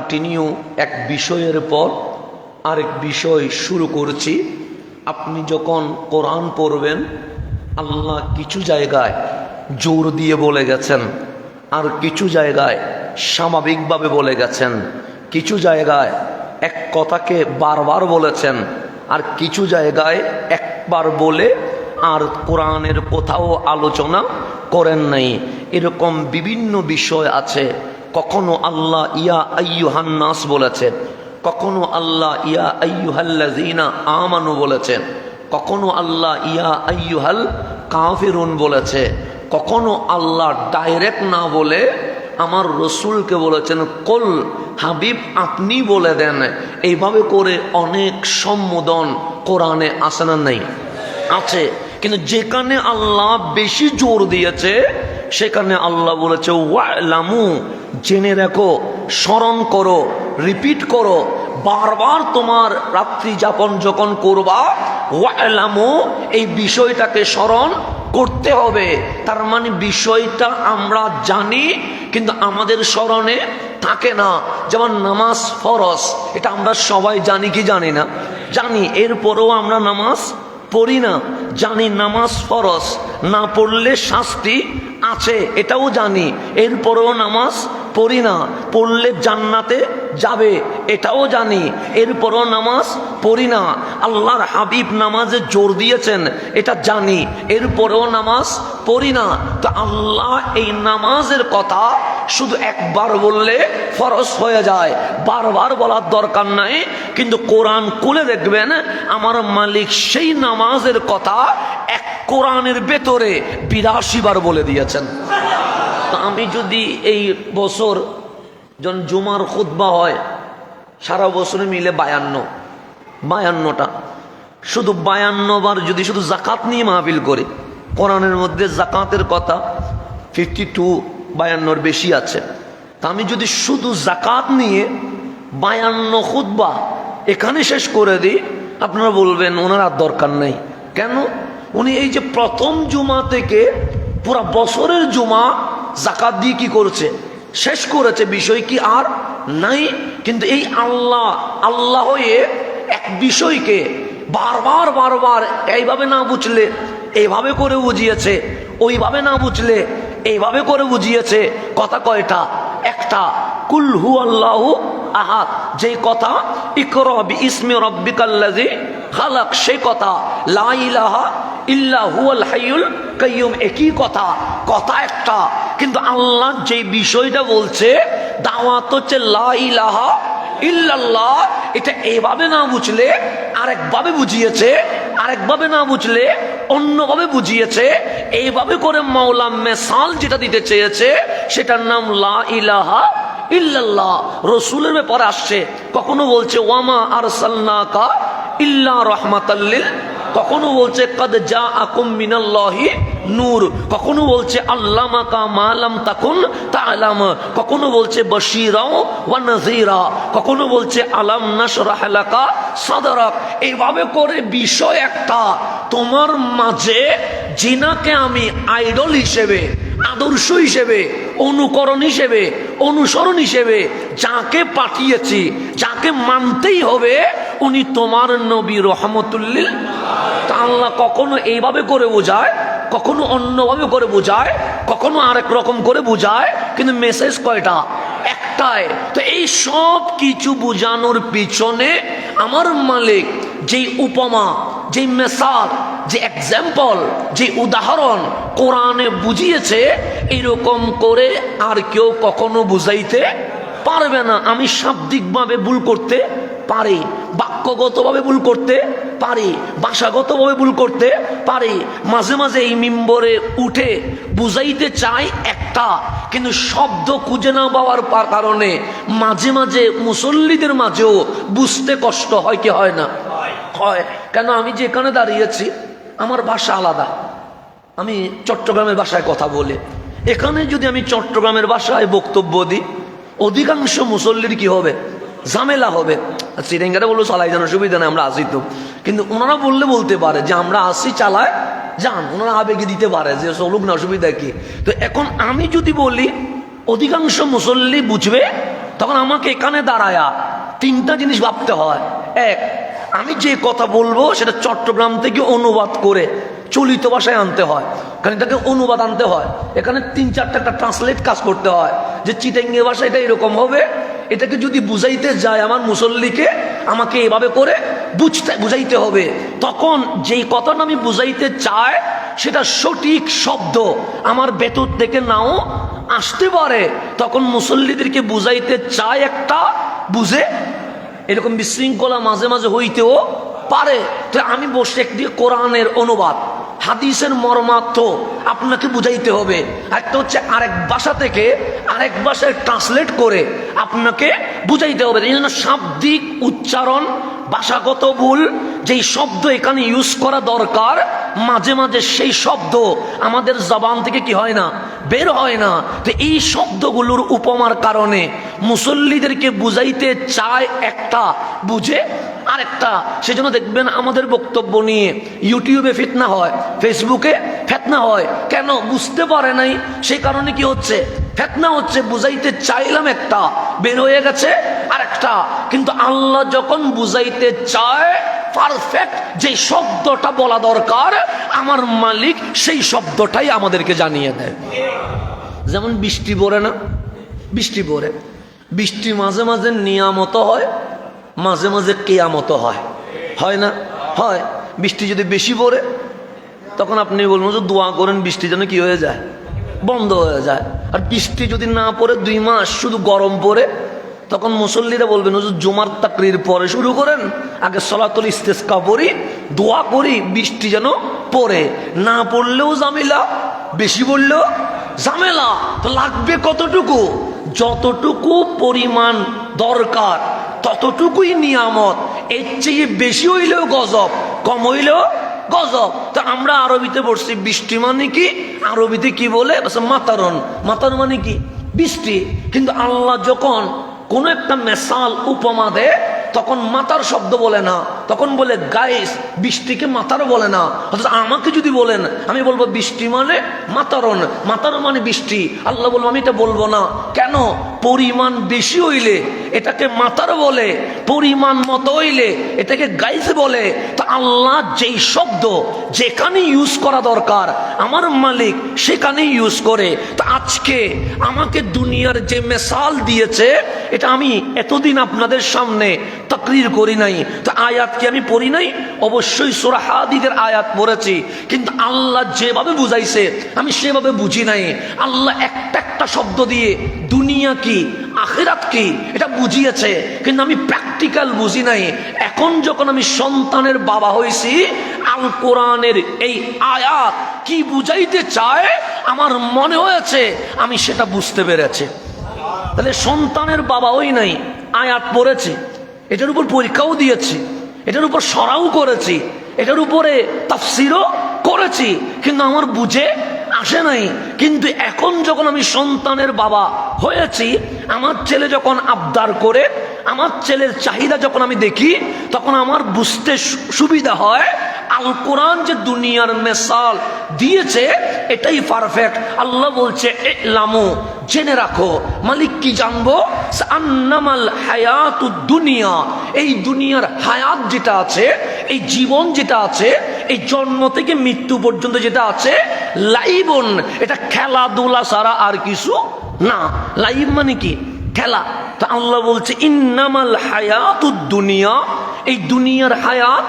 Continue এক বিষয়ের পর আরেক বিষয় শুরু করছি। আপনি যখন কোরআন পড়বেন, আল্লাহ কিছু জায়গায় জোর দিয়ে বলে গেছেন, আর কিছু জায়গায় স্বাভাবিকভাবে বলে গেছেন, কিছু জায়গায় এক কথাকে বারবার বলেছেন, আর কিছু জায়গায় একবার বলে আর কোরআনের কোথাও আলোচনা করেন নাই। এরকম বিভিন্ন বিষয় আছে। কখনো আল্লাহ ইয়া আইয়ুহান নাস বলেছেন, কখনো আল্লাহ ইয়া আইয়ুহাল্লাযীনা আমানু বলেছেন, কখনো আল্লাহ ইয়া আইয়ুহাল কাফিরুন বলেছে, কখনো আল্লাহ ডাইরেক্ট না বলে আমার রসুলকে বলেছেন কুল, হাবিব আপনি বলে দেন। এইভাবে করে অনেক সম্বোধন কোরআনে আসে না? নাই, আছে। কিন্তু যেখানে আল্লাহ বেশি জোর দিয়েছে সেখানে আল্লাহ বলেছে ওয়ালামু, জেনে রাখো, স্মরণ করো, রিপিট করো। বারবার তোমার রাত্রি যাপন যখন করবা, ওয়ালামু, এই বিষয়টাকে স্মরণ করতে হবে। তার মানে বিষয়টা আমরা জানি কিন্তু আমাদের স্মরণে থাকে না। যেমন নামাজ ফরজ, এটা আমরা সবাই জানি কি জানি না? জানি, এরপরেও আমরা নামাজ পড়ি না। জানি নামাজ ফরজ, না পড়লে শাস্তি আছে, এটাও জানি, এরপরেও নামাজ পড়ি না। পড়লে জান্নাতে যাবে, এটাও জানি, এরপরেও নামাজ পড়ি না। আল্লাহর হাবিব নামাজে জোর দিয়েছেন, এটা জানি, এরপরেও নামাজ পড়ি না। তো আল্লাহ এই নামাজের কথা শুধু একবার বললে ফরজ হয়ে যায়, বারবার বলার দরকার নাই। কিন্তু কোরআন খুলে দেখবেন আমার মালিক সেই নামাজের কথা এক কোরআনের ভেতরে ৮২ বার বলে দিয়েছেন। তো আমি যদি এই বছর যখন জুমার খুতবা হয়, সারা বছরে মিলে ৫২টা, শুধু ৫২ বার যদি শুধু জাকাত নিয়ে মাহফিল করি, কোরআনের মধ্যে জাকাতের কথা 52-৫২ বেশি আছে। তা আমি যদি শুধু জাকাত নিয়ে ৫২ খুতবা এখানে শেষ করে দিই, আপনারা বলবেন ওনার আর দরকার নেই। কেন? উনি এই যে প্রথম জুমা থেকে পুরা বছরের জুমা জাকাত দিয়ে কি করছে? শেষ করেছে। বিষয় কি আর নাই? কিন্তু এই আল্লাহ হয়ে এক বিষয়কে বারবার বারবার এইভাবে না বুঝলে এইভাবে করে বুঝিয়েছে, ওইভাবে না বুঝলে এইভাবে করে বুঝিয়েছে। কথা কয়টা? একটা, কুল হু আল্লাহু আহাদ, যেই কথা ইকরা বিইসমি রাব্বিকাল্লাযী খালাক, সেই কথা লা ইলাহা ইল্লা হুয়াল হাইয়ুল কাইয়ুম, একই কথা, কথা একটা। কিন্তু আল্লাহ যেই বিষয়টা বলছে, দাওয়াত হচ্ছে লা ইলাহা ইল্লাল্লাহ, এটা এইভাবে না বুঝলে আরেকভাবে বুঝিয়েছে, আরেকভাবে না বুঝলে অন্যভাবে বুঝিয়েছে। এইভাবে করে মাওলা মেসাল যেটা দিতে চেয়েছে সেটার নাম লা ইলাহা ইল্লাল্লাহ। রসুলের ব্যাপারে আসছে, কখনো বলছে ওয়ামা আরসালনাকা ইল্লা রাহমাতাল লিল, কখনো বলছে কাদ জাআকুম মিনাল্লাহি নূর, কখনো বলছে আল্লামাকা মা লাম তাকুন তা'লাম, কখনো বলছে বাশীরা ওয়া নাযীরা, কখনো বলছে আলাম নাশরাহ লাকা সাদরাক। এইভাবে করে বিষয় একটা, তোমার মাঝে জিনাকে আমি আইডল হিসেবে, আদর্শ হিসেবে, অনুকরণ হিসেবে, অনুসরণ হিসেবে যাকে পাঠিয়েছি, যাকে মানতেই হবে, উনি তোমার নবী রহমতুল লিল। আল্লাহ কখনো এইভাবে করে বোঝায়, কখনো অন্যভাবে করে বোঝায়, কখনো আরেক রকম করে বোঝায়, কিন্তু মেসেজ কয়টা? একটাই। তো এই সব কিছু বোঝানোর পিছনে আমার মালিক যেই উপমা, যেই মেসাল, যে এক্সাম্পল, যে উদাহরণ কোরআনে বুঝিয়েছে, এরকম করে আর কেউ কখনো বুঝাইতে পারবে না। আমি শাব্দিকভাবে ভুল করতে পারি, বাক্যগতভাবে ভুল করতে পারি, ভাষাগতভাবে ভুল করতে পারি, মাঝে মাঝে এই মিম্বরে উঠে বুঝাইতে চাই একটা, কিন্তু শব্দ খুঁজে না পাওয়ার কারণে মাঝে মাঝে মুসল্লিদের মাঝেও বুঝতে কষ্ট হয় কি হয় না? হয়। কেন? আমি যেখানে দাঁড়িয়েছি আমার ভাষা আলাদা, আমি চট্টগ্রামের ভাষায় কথা বলি। এখানে যদি আমি চট্টগ্রামের ভাষায় বক্তব্য দিই, অধিকাংশ মুসল্লির কি হবে? ঝামেলা হবে। চিরেঙ্গারা বললো চালাই যান, অসুবিধা নেই, আমরা আসি তো। কিন্তু ওনারা বলতে পারে যে আমরা আসি, চালায় যান, ওনারা আবেগে দিতে পারে যে চলুক না, অসুবিধা কি। তো এখন আমি যদি বলি, অধিকাংশ মুসল্লি বুঝবে তখন আমাকে এখানে দাঁড়ায়া তিনটা জিনিস ভাবতে হয়। এক, আমি যে কথা বলবো সেটা চট্টগ্রাম থেকে অনুবাদ করে চলিত ভাষায় আনতে হয়, কারণ এটাকে অনুবাদ আনতে হয়। এখানে 3-4টা একটা ট্রান্সলেট কাজ করতে হয়, যে চিটাঙ্গি ভাষা এটা এরকম হবে, এটাকে যদি বুঝাইতে যায় আমার মুসল্লিকে, আমাকে এভাবে করে বুঝাইতে হবে। তখন যেই কথাটা আমি বুঝাইতে চাই সেটা সঠিক শব্দ আমার ভেতর থেকে নাও আসতে পারে। তখন মুসল্লিদেরকে বুঝাইতে চায় একটা, বুঝে এরকম বিশৃঙ্খলা মাঝে মাঝে হইতেও পারে। তো আমি বসে একদিকে কোরআনের অনুবাদ, হাদিসের মর্মার্থ আপনাকে বুঝাইতে হবে, একটা হচ্ছে আরেক ভাষা থেকে আরেক ভাষায় ট্রান্সলেট করে আপনাকে বুঝাইতে হবে। এই জন্য শাব্দিক উচ্চারণ, ভাষাগত ভুল, যেই শব্দ এখানে ইউজ করা দরকার, মাঝে মাঝে সেই শব্দ আমাদের জবান থেকে কি হয় না, বের হয় না। তো এই শব্দগুলোর উপমার কারণে মুসল্লিদেরকে বুঝাইতে চায় একটা, বুঝে আরেকটা। সেজন্য দেখবেন আমাদের বক্তব্য নিয়ে ইউটিউবে ফিতনা হয়, ফেসবুকে ফিতনা হয়। কেন? বুঝতে পারে নাই, সেই কারণে কি হচ্ছে, ফিতনা হচ্ছে। বুঝাইতে চাইলাম একটা, বের হয়ে গেছে আরেকটা। কিন্তু আল্লাহ যখন বুঝাইতে চায় পারফেক্ট যে শব্দটা বলা দরকার, আমার মালিক সেই শব্দটাই আমাদেরকে জানিয়ে দেয়। যেমন বৃষ্টি পড়ে না, বৃষ্টি পড়ে, বৃষ্টি মাঝে মাঝে নিয়ামত হয়, মাঝে মাঝে কেয়ামত হয়, হয় না? হয়। বৃষ্টি যদি বেশি পড়ে তখন আপনি বলবেন যে দোয়া করেন বৃষ্টি যেন কি হয়ে যায়, বন্ধ হয়ে যায়। আর বৃষ্টি যদি না পড়ে 2 মাস শুধু গরম পড়ে, তখন মুসল্লিরা বলবেন হুজুর জুমার তাকরির পরে শুরু করেন, আগে সলাতুল ইস্তেসকা পড়ি, দোয়া করি বৃষ্টি যেন পড়ে। না পড়লেও ঝামেলা, বেশি পড়লেও ঝামেলা। তো লাগবে কতটুকু? যতটুকু পরিমাণ দরকার ততটুকুই নিয়ামত। এর চেয়ে বেশি হইলেও গজব, কম হইলেও গজব। তো আমরা আরবিতে পড়ছি বৃষ্টি মানে কি, আরবিতে কি বলে মাতারন, মাতার মানে কি বৃষ্টি। কিন্তু আল্লাহ যখন কোন একটা মেসাল উপমা দেয় তখন মাতার শব্দ বলে না, তখন বলে গাইস, বৃষ্টিকে মাতার বলে না। অথচ আমাকে যদি বলেন আমি বলবো বৃষ্টি মানে মাতারন, মাতার মানে বৃষ্টি। আল্লাহ বলবো আমি এটা বলবো না। কেন? পরিমাণ বেশি হইলে এটাকে মাতার বলে, পরিমাণ মতো হইলে এটাকে গাইস বলে। তো আল্লাহ যেই শব্দ যেখানে ইউজ করা দরকার আমার মালিক সেখানেই ইউজ করে। তো আজকে আমাকে দুনিয়ার যে মেসাল দিয়েছে এটা আমি এতদিন আপনাদের সামনে তাকরীর করি নাই। তো আয়াত কি আমি পড়ি নাই? অবশ্যই সূরা হাদীদের আয়াত পড়েছি, কিন্তু আল্লাহ যেভাবে বুঝাইছে আমি সেভাবে বুঝি নাই। আল্লাহ একটা একটা শব্দ দিয়ে দুনিয়া কি আখিরাত কি এটা বুঝিয়েছে, কিন্তু আমি প্র্যাকটিক্যাল বুঝি নাই। এখন যখন আমি সন্তানের বাবা হয়েছি, আল কোরআনের এই আয়াত কি বুঝাইতে চায় আমার মনে হয়েছে আমি সেটা বুঝতে পেরেছি। তাহলে সন্তানের বাবা হই নাই, আয়াত পড়েছি, এটার উপর পরীক্ষাও দিয়েছি, এটার উপর সরাও করেছি, এটার উপরে তাফসিরও করেছি, কিন্তু আমার বুঝে আসে নাই। কিন্তু এখন যখন আমি সন্তানের বাবা হয়েছি, আমার ছেলে যখন আবদার করে, আমার ছেলের চাহিদা যখন আমি দেখি, তখন আমার বুঝতে সুবিধা হয় আল কোরআন যে দুনিয়ার মেসাল দিয়েছে এটাই পারফেক্ট। আল্লাহ বলছে ইলামু, জেনে রাখো। মালিক কি জানবো? আন্নামাল হায়াতুদ দুনিয়া, এই দুনিয়ার হায়াত যেটা আছে, এই জীবন যেটা আছে, এই জন্ম থেকে মৃত্যু পর্যন্ত যেটা আছে, লাইবন, এটা খেলাধুলা ছাড়া আর কিছু না। লাইব মানে কি? খেলা। তো আল্লাহ বলছে ইন্নামাল হায়াতুদ দুনিয়া, এই দুনিয়ার হায়াত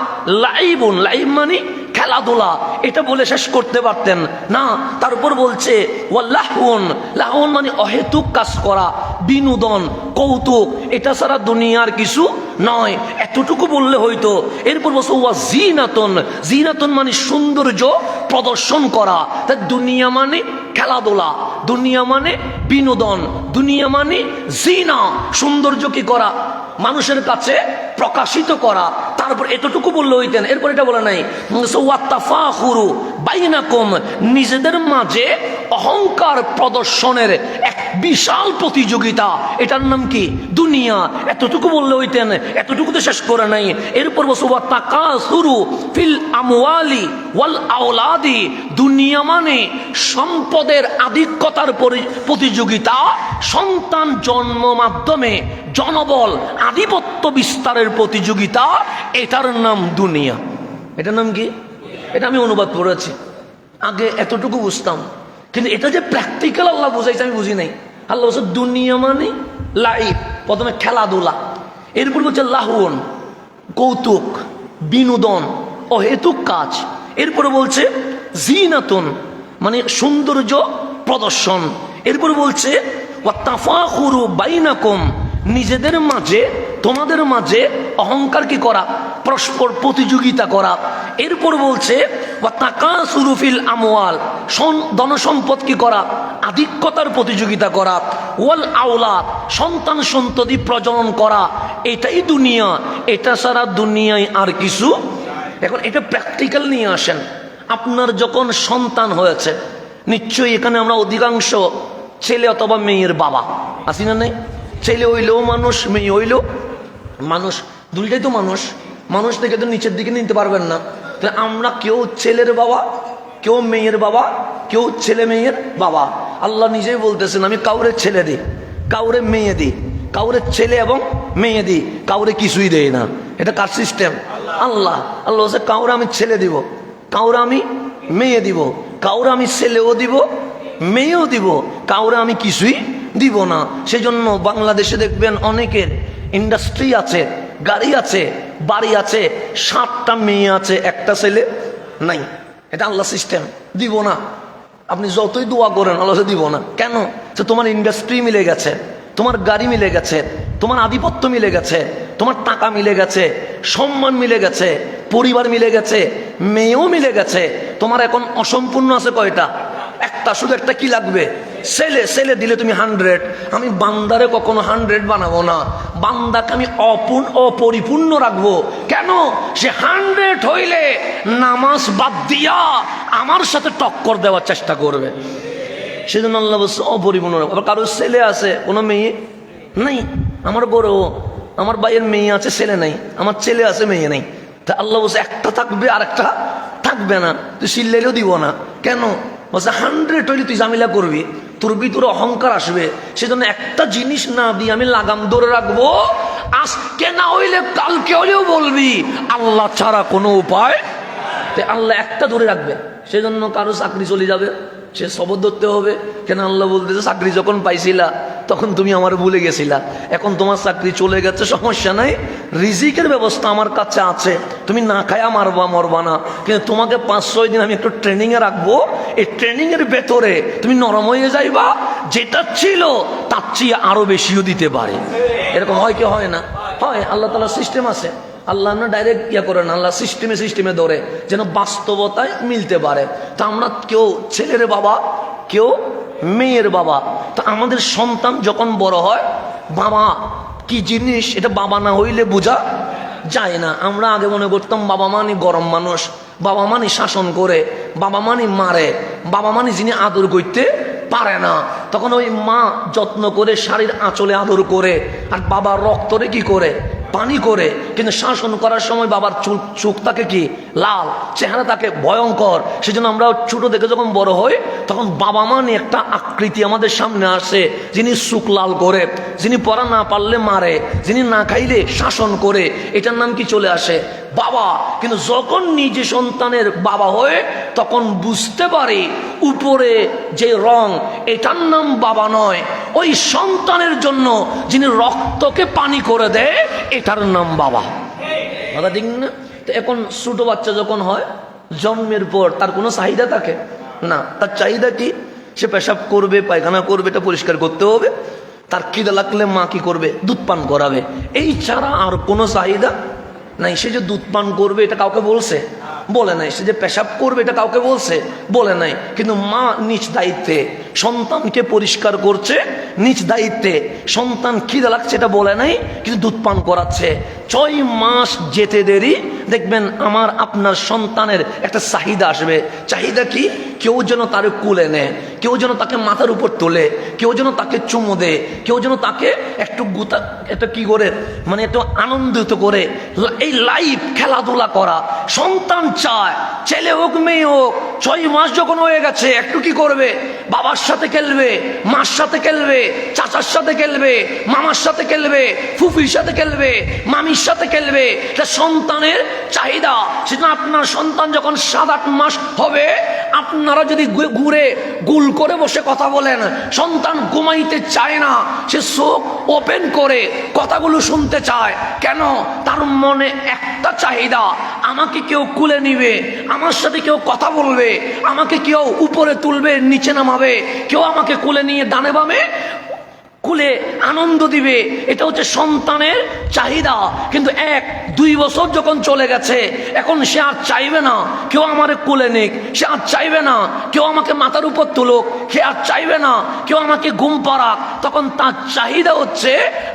লাইবুন, লাইব মানে খেলাধুলা। এটা বলে শেষ করতে পারতেন না, তার উপর বলছে ওয়াল্লাহুন, লাহুন মানে অহেতুক কাজ করা, বিনোদন, কৌতুক, এটা ছাড়া দুনিয়ার কিছু নয়। এতটুকু বললে হয়তো। এরপর বলছে ওয়া জিনাতুন, জিনাতুন মানে সৌন্দর্য প্রদর্শন করা। তাই দুনিয়া মানে খেলাধুলা, দুনিয়া মানে বিনোদন, দুনিয়া মানে জিনা, সৌন্দর্য কি করা, মানুষের কাছে প্রকাশিত করা। তারপর এতটুকু বললে হইতেন, এরপর এটা বলে নাই ওয়াত্তাফাখুরু বাইনাকুম, নিজেদের মাঝে অহংকার প্রদর্শনের এক বিশাল প্রতিযোগিতা, এটার নাম কি? দুনিয়া। এতটুকু বললে হইতেন, এতটুকুতে শেষ করে নাই। এরপর বলছে ওয়াত্তাকাসুরু ফিল আমওয়ালি ওয়াল আওলাদি, দুনিয়া মানে সম্পদের আধিক্যতার প্রতিযোগিতা, সন্তান জন্ম মাধ্যমে জনবল আধিপত্য বিস্তারের প্রতিযোগিতা, এটার নাম দুনিয়া। এটার নাম কি? এটা আমি অনুবাদ করেছি, আগে এতটুকু বুঝতাম, কিন্তু এটা যে প্র্যাকটিক্যাল আল্লাহ বুঝাইছে আমি বুঝি নাই। আল্লাহ বলছে দুনিয়া মানে লাইফ, প্রথমে খেলাধুলা, এরপর বলছে লাহুন কৌতুক বিনোদন অহেতুক কাজ, এরপরে বলছে জিনাতুন মানে সৌন্দর্য প্রদর্শন, এরপর বলছে ওয়াত্তাফাখুরু বাইনাকুম, নিজেদের মাঝে তোমাদের মাঝে অহংকার কি করা, পরস্পর প্রতিযোগিতা করা। এরপর বলছে ওয়াত্তাকাসুরু ফিল আমওয়াল, ধনসম্পদ কি করা, আধিক্যতার প্রতিযোগিতা করা, ওয়াল আওলাদ, সন্তান সন্ততি প্রজনন করা, এটাই দুনিয়া। এটা সারা দুনিয়ায় আর কিছু। এখন এটা প্র্যাকটিক্যাল নিয়ে আসেন। আপনার যখন সন্তান হয়েছে, নিশ্চয়ই এখানে আমরা অধিকাংশ ছেলে অথবা মেয়ের বাবা আছি না? নেই? ছেলে হইলেও মানুষ, মেয়ে হইলেও মানুষ, দুইটাই তো মানুষ। মানুষ থেকে তো নিচের দিকে নিতে পারবেন না। তাহলে আমরা কেউ ছেলের বাবা, কেউ মেয়ের বাবা, কেউ ছেলে মেয়ের বাবা। আল্লাহ নিজেই বলতেছেন আমি কাউরে ছেলে দিই, কাউরে মেয়ে দিই, কাউরে ছেলে এবং মেয়ে দিই, কাউরে কিছুই দেই না। এটা কার সিস্টেম? আল্লাহ। আল্লাহ বলছে কাউরে আমি ছেলে দিব, কাউরে আমি মেয়ে দিব, কাউরে আমি ছেলেও দিব মেয়েও দিব, কাউরে আমি কিছুই দিব না। সেই জন্য বাংলাদেশে দেখবেন অনেকের ইন্ডাস্ট্রি আছে, গাড়ি আছে, বাড়ি আছে, 7টা মেয়ে আছে, একটা ছেলে নাই। এটা আল্লাহ সিস্টেম। দিব না, আপনি যতই দোয়া করেন আল্লাহ দিব না। কেন? যে তোমার ইন্ডাস্ট্রি মিলে গেছে, তোমার গাড়ি মিলে গেছে, তোমার আধিপত্য মিলে গেছে, তোমার টাকা মিলে গেছে, সম্মান মিলে গেছে, পরিবার মিলে গেছে, মেয়েও মিলে গেছে। তোমার এখন অসম্পূর্ণ আছে কয়টা? একটা, শুধু একটা কি লাগবে? ছেলে। ছেলে দিলে তুমি 100। আমি বান্দারে কখনো 100 বানাবো না, বান্দাকে আমি অপরিপূর্ণ রাখবো। কেন? সে 100 হইলে নামাজ বাদ দিয়া আমার সাথে টক্কর দেওয়ার চেষ্টা করবে। সেজন্য আল্লাহ বলছে অপরিপূর্ণ। আবার কারো ছেলে আছে, কোনো মেয়ে নাই। আমার বড়, আমার ভাইয়ের মেয়ে আছে, ছেলে নাই। আমার ছেলে আছে, মেয়ে নাই। তা আল্লাহ বলছে একটা থাকবে আর একটা থাকবে না, তুই চিল্লাইলেও দিব না। কেন? বলছে 100 হইলে তুই জামিলা করবি, তোর ভিতরে অহংকার আসবে। সেজন্য একটা জিনিস না দিয়ে আমি লাগাম ধরে রাখবো, আজকে না হইলে কালকে হইলেও বলবি আল্লাহ ছাড়া কোনো উপায়। আল্লাহ একটা ধরে রাখবে। সেজন্য কারো চাকরি চলে যাবে, সে সবর ধরতে হবে। কেন? আল্লাহ বলতেছে চাকরি যখন পাইছিলা তখন তুমি আমার ভুলে গেছিলা, এখন তোমার চাকরি চলে গেছে, সমস্যা নাই, রিজিকের ব্যবস্থা আমার কাছে আছে, তুমি না খায়া মারবা মরবা না, কিন্তু তোমাকে 5-6 দিন আমি একটু ট্রেনিংয়ে রাখবো। এই ট্রেনিংয়ের ভেতরে তুমি নরম হয়ে যাইবা, যেটা ছিল তার চেয়ে আরো বেশিও দিতে পারে। এরকম হয় কি হয় না? হয়। আল্লাহ তাআলার সিস্টেম আছে। আল্লাহ না ডাইরেক্ট ইয়া করে না, আল্লাহ সিস্টেমে ধরে যেন বাস্তবতায় মিলতে পারে। তা আমরা কেউ ছেলের বাবা, কেউ মেয়ের বাবা। তো আমাদের সন্তান যখন বড় হয়, বাবা কি জিনিস এটা বাবা না হইলে বোঝা যায় না। আমরা আগে মনে করতাম বাবা মানে গরম মানুষ, বাবা মানে শাসন করে, বাবা মানে মারে, বাবা মানে যিনি আদর করতে পারে না। তখন ওই মা যত্ন করে শাড়ির আঁচলে আদর করে, আর বাবা রক্তরে কি করে, পানি করে। কিন্তু শাসন করার সময় বাবার চোখ তাকে কি লাল, চেহারা তাকে ভয়ঙ্কর। সেজন্য আমরা ছোট থেকে যখন বড় হই, তখন বাবা মানে একটা আকৃতি আমাদের সামনে আসে, যিনি চোখ লাল করে, যিনি পড়া না পারলে মারে, যিনি না খাইলে শাসন করে। এটার নাম কি চলে আসে? বাবা। কিন্তু যখন নিজে সন্তানের বাবা হয়ে, তখন বুঝতে পারি উপরে যে রং, এটার নাম বাবা নয়, ওই সন্তানের জন্য যিনি রক্তকে পানি করে দেয়, এটার নাম বাবা। কথা ঠিক না? তো এখন ছোট বাচ্চা যখন হয়, জন্মের পর তার কোনো চাহিদা থাকে না। তার চাহিদা কি? সে পেশাব করবে, পায়খানা করবে, এটা পরিষ্কার করতে হবে। তার খিদে লাগলে মা কি করবে? দুধ পান করাবে। এই ছাড়া আর কোনো চাহিদা নাই। সে যে দুধ পান করবে এটা কাউকে বলছে? বলে নাই। সে যে পেশাব করবে এটা কাউকে বলছে? বলে নাই। কিন্তু মা নিজ দায়িত্বে সন্তানকে পরিষ্কার করছে, নিজ দায়িত্বে। সন্তান খিদে লাগছে এটা বলে নাই, কিন্তু দুধ পান করাচ্ছে। 6 মাস যেতে দেরি, দেখবেন আমার আপনার সন্তানের একটা চাহিদা আসবে। চাহিদা কি? কেউ যেন তার কুলে নেয়, কেউ যেন তাকে মাথার উপর তোলে, কেউ যেন তাকে চুমো দেয়, কেউ যেন তাকে একটু গুতা, এটা কি করে মানে একটু আনন্দিত করে। এই লাইফ খেলাধুলা করা সন্তান চায়, ছেলে হোক মেয়ে হোক। 6 মাস যখন হয়ে গেছে একটু কি করবে? বাবার সাথে খেলবে, মার সাথে খেলবে, চাচার সাথে খেলবে, মামার সাথে খেলবে, ফুফির সাথে খেলবে, মামির সাথে খেলবে। এটা সন্তানের চাহিদা। সেটা আপনার সন্তান যখন 7-8 মাস হবে, আপনারা যদি ঘুরে গুল করে বসে কথা বলেন, সন্তান ঘুমাইতে চায় না, সে চোখ ওপেন করে কথাগুলো শুনতে চায়। কেন? তার মনে একটা চাহিদা, আমাকে কেউ কুলে নিবে, আমার সাথে কেউ কথা বলবে, আমাকে কেউ উপরে তুলবে, নিচে নামাবে, কেউ আমাকে কুলে নিয়ে ডানে বামে কুলে আনন্দ দিবে। এটা হচ্ছে সন্তানের চাহিদা। কিন্তু 1-2 বছর যখন চলে গেছে, এখন সে আর চাইবে না কেউ আমারে কুলে নিক, সে আর চাইবে না কেউ আমাকে মাথার উপর তুলুক, সে আর চাইবে না কেউ আমাকে ঘুম পাড়াক। তখন তার চাহিদা হচ্ছে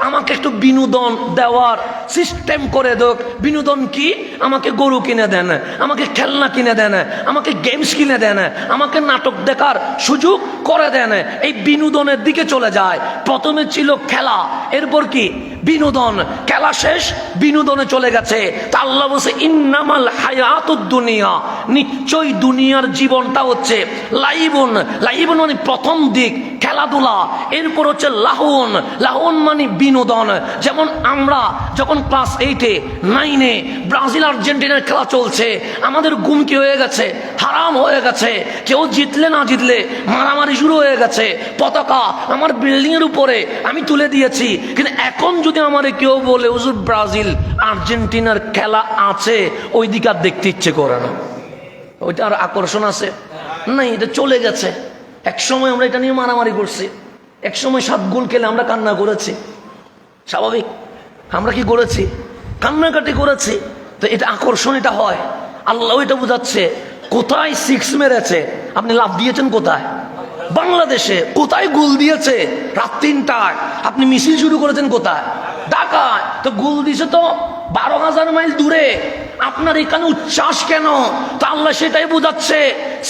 আমাকে একটু বিনোদন দেওয়ার সিস্টেম করে দেখ। বিনোদন কি? আমাকে গরু কিনে দেন, আমাকে খেলনা কিনে দেন, আমাকে গেমস কিনে দেন, আমাকে নাটক দেখার সুযোগ করে দেন। এই বিনোদনের দিকে চলে যায়। প্রথমে ছিল খেলা, এরপর কি? বিনোদন। খেলা শেষ, বিনোদনে চলে গেছে। তা আল্লাহ বলছে ইন্নামাল হায়াতুদ দুনিয়া, নিশ্চয়ই দুনিয়ার জীবনটা হচ্ছে লাইবুন। লাইবুন মানে প্রথম দিক খেলাধুলা, এরপর হচ্ছে লাহুন। লাহুন মানে বিনোদন। যেমন আমরা যখন ক্লাস 8-এ 9-এ ব্রাজিল আর্জেন্টিনার খেলা চলছে, আমাদের ঘুম কি হয়ে গেছে? হারাম হয়ে গেছে। কেউ জিতলে না জিতলে মারামারি শুরু হয়ে গেছে। পতাকা আমার বিল্ডিং এর উপরে আমি তুলে দিয়েছি। কিন্তু এখন যদি আমার কেউ বলে হুজুর ব্রাজিল আর্জেন্টিনার খেলা আছে, ওই দিকে আর দেখতে ইচ্ছে করে না। ওইটা আর আকর্ষণ আছে নাই, এটা চলে গেছে। এক সময় আমরা এটা নিয়ে মারামারি করছি, এক সময় 7 গোল খেলে আমরা কান্না করেছি। স্বাভাবিক, আমরা কি করেছি? কান্নাকাটি করেছি। তো এটা আকর্ষণ, এটা হয়। আল্লাহ এটা বোঝাচ্ছে। কোথায় 6 মেরেছে? আপনি লাভ দিয়েছেন কোথায়? বাংলাদেশে। কোথায় গোল দিয়েছে? রাত 3টায়। আপনি মিছিল শুরু করেছেন কোথায়? ঢাকায়। তো গোল দিয়েছে তো 12,000 মাইল দূরে। আপনার এখানে উচ্ছ্বাস কেন? তা আল্লাহ সেটাই বোঝাচ্ছে।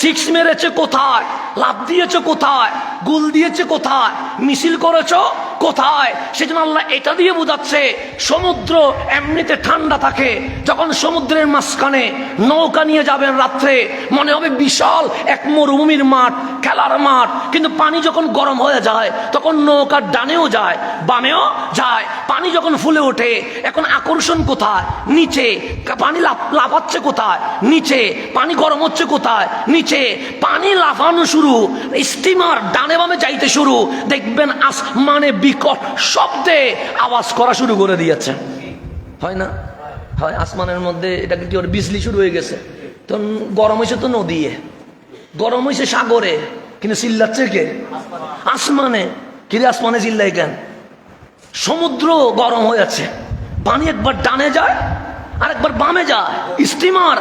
6 মেরেছে কোথায়? লাভ দিয়েছে কোথায়? গোল দিয়েছে কোথায়? মিছিল করেছ কোথায়? সেজন্য আল্লাহ এটা দিয়ে বোঝাচ্ছে সমুদ্র এমনিতে ঠান্ডা থাকে। যখন সমুদ্রের মাঝখানে নৌকা নিয়ে যাবেন রাত্রে, মনে হবে বিশাল এক মরুভূমির মাঠ, খেলার মাঠ। কিন্তু পানি যখন গরম হয়ে যায়, তখন নৌকার ডানেও যায়, বামেও যায়। পানি যখন ফুলে ওঠে, এখন আকর্ষণ কোথায়? নিচে। পানি লাফাচ্ছে কোথায়? নিচে। পানি গরম হচ্ছে কোথায়? নিচে। পানি লাফানো শুরু, স্টিমার ডানে বামে যাইতে শুরু, দেখবেন আসমানে বিকট শব্দে আওয়াজ করা শুরু করে দিয়েছে। হয় না? হয়। আসমানের মধ্যে এটা কি ওর বিজলি শুরু হয়ে গেছে। তো গরম হয়েছে তো নদী, গরম হয়েছে সাগরে, কিন্তু চিল্লাচ্ছে কে? আসমানে। কিরে আসমানে চিল্লাই কেন? সমুদ্র গরম হয়ে যাচ্ছে, পানি একবার ডানে যায় আর একবার বামে যায়। স্টিমার